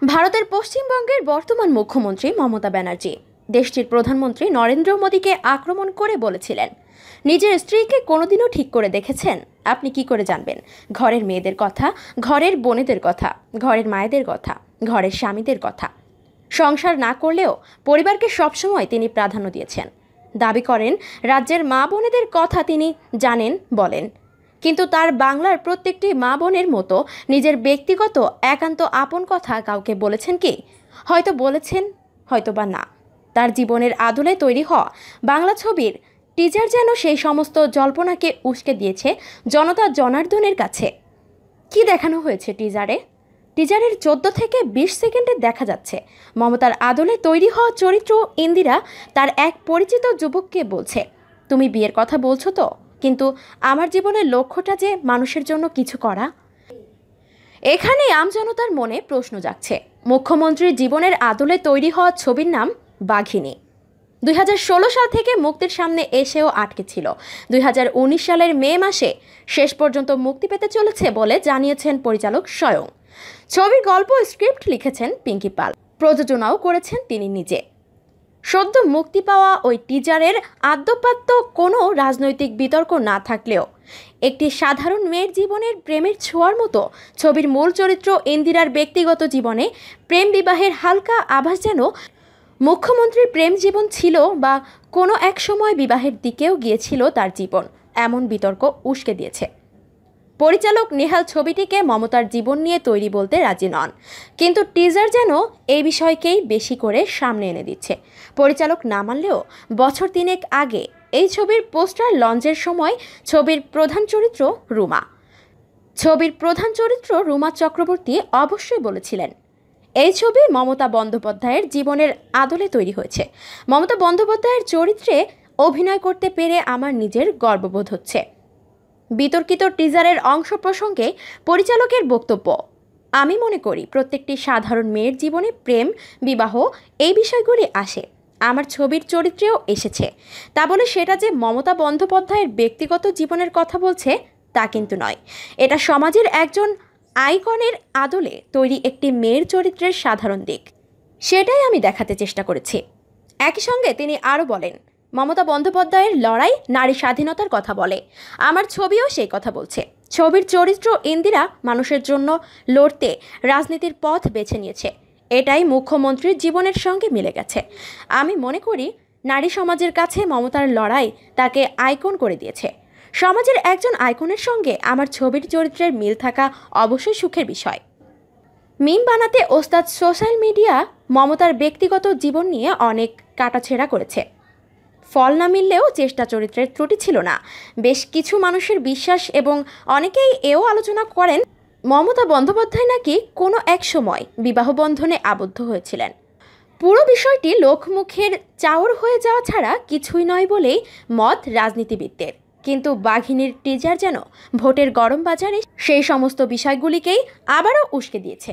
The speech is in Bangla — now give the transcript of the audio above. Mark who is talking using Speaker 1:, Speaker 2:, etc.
Speaker 1: ভারতের পশ্চিমবঙ্গের বর্তমান মুখ্যমন্ত্রী মমতা ব্যানার্জি দেশটির প্রধানমন্ত্রী নরেন্দ্র মোদীকে আক্রমণ করে বলেছিলেন, নিজের স্ত্রীকে কোনোদিনও ঠিক করে দেখেছেন? আপনি কি করে জানবেন? ঘরের মেয়েদের কথা, ঘরের বোনেদের কথা, ঘরের মায়েদের কথা, ঘরের স্বামীদের কথা। সংসার না করলেও পরিবারকে সবসময় তিনি প্রাধান্য দিয়েছেন। দাবি করেন রাজ্যের মা বোনেদের কথা তিনি জানেন, বলেন। কিন্তু তার বাংলার প্রত্যেকটি মা বোনের মতো নিজের ব্যক্তিগত একান্ত আপন কথা কাউকে বলেছেন কি? হয়তো বলেছেন, হয়তো বা না। তার জীবনের আদলে তৈরি হওয়া বাংলা ছবির টিজার যেন সেই সমস্ত জল্পনাকে উস্কে দিয়েছে জনতা জনার্দনের কাছে। কি দেখানো হয়েছে টিজারে? টিজারের 14 থেকে 20 সেকেন্ডে দেখা যাচ্ছে মমতার আদলে তৈরি হওয়া চরিত্র ইন্দিরা তার এক পরিচিত যুবককে বলছে, তুমি বিয়ের কথা বলছো তো, কিন্তু আমার জীবনের লক্ষ্যটা যে মানুষের জন্য কিছু করা। এখানে আমজনতার মনে প্রশ্ন জাগছে। মুখ্যমন্ত্রীর জীবনের আদলে তৈরি হওয়া ছবির নাম বাঘিনী। 2016 সাল থেকে মুক্তির সামনে এসেও আটকে ছিল। 2019 সালের মে মাসে শেষ পর্যন্ত মুক্তি পেতে চলেছে বলে জানিয়েছেন পরিচালক স্বয়ং। ছবির গল্প স্ক্রিপ্ট লিখেছেন পিঙ্কি পাল, প্রযোজনাও করেছেন তিনি নিজে। সদ্য মুক্তি পাওয়া ওই টিজারের আদ্যপাত্য কোনো রাজনৈতিক বিতর্ক না থাকলেও একটি সাধারণ মেয়ের জীবনের প্রেমের ছোঁয়ার মতো ছবির মূল চরিত্র ইন্দিরার ব্যক্তিগত জীবনে প্রেম বিবাহের হালকা আভাস যেন মুখ্যমন্ত্রীর প্রেম জীবন ছিল বা কোনো এক সময় বিবাহের দিকেও গিয়েছিল তার জীবন, এমন বিতর্ক উস্কে দিয়েছে। পরিচালক নেহাল ছবিটিকে মমতার জীবন নিয়ে তৈরি বলতে রাজি নন, কিন্তু টিজার যেন এই বিষয়কেই বেশি করে সামনে এনে দিচ্ছে। পরিচালক না মানলেও বছর 3 আগে এই ছবির পোস্টার লঞ্চের সময় ছবির প্রধান চরিত্র রুমা চক্রবর্তী অবশ্যই বলেছিলেন, এই ছবি মমতা বন্দ্যোপাধ্যায়ের জীবনের আদলে তৈরি হয়েছে। মমতা বন্দ্যোপাধ্যায়ের চরিত্রে অভিনয় করতে পেরে আমার নিজের গর্ববোধ হচ্ছে। বিতর্কিত টিজারের অংশ প্রসঙ্গে পরিচালকের বক্তব্য, আমি মনে করি প্রত্যেকটি সাধারণ মেয়ের জীবনে প্রেম বিবাহ এই বিষয়গুলি আসে, আমার ছবির চরিত্রেও এসেছে। তা বলে সেটা যে মমতা বন্দ্যোপাধ্যায়ের ব্যক্তিগত জীবনের কথা বলছে তা কিন্তু নয়। এটা সমাজের একজন আইকনের আদলে তৈরি একটি মেয়ের চরিত্রের সাধারণ দিক, সেটাই আমি দেখাতে চেষ্টা করেছি। একই সঙ্গে তিনি আরও বলেন, মমতা বন্দ্যোপাধ্যায়ের লড়াই নারী স্বাধীনতার কথা বলে, আমার ছবিও সেই কথা বলছে। ছবির চরিত্র ইন্দিরা মানুষের জন্য লড়তে রাজনীতির পথ বেছে নিয়েছে, এটাই মুখ্যমন্ত্রীর জীবনের সঙ্গে মিলে গেছে। আমি মনে করি নারী সমাজের কাছে মমতার লড়াই তাকে আইকন করে দিয়েছে। সমাজের একজন আইকনের সঙ্গে আমার ছবির চরিত্রের মিল থাকা অবশ্যই সুখের বিষয়। মিম বানাতে ওস্তাদ সোশ্যাল মিডিয়া মমতার ব্যক্তিগত জীবন নিয়ে অনেক কাটাছেঁড়া করেছে। ফল না মিললেও চেষ্টা চরিত্রের ত্রুটি ছিল না, বেশ কিছু মানুষের বিশ্বাস, এবং অনেকেই এও আলোচনা করেন মমতা বন্দ্যোপাধ্যায় নাকি কোনো এক সময় বিবাহ বন্ধনে আবদ্ধ হয়েছিলেন। পুরো বিষয়টি লোকমুখের চাউর হয়ে যাওয়া ছাড়া কিছুই নয় বলেই মত রাজনীতিবিদদের। কিন্তু বাঘিনীর টিজার যেন ভোটের গরম বাজারে সেই সমস্ত বিষয়গুলিকেই আবারও উস্কে দিয়েছে।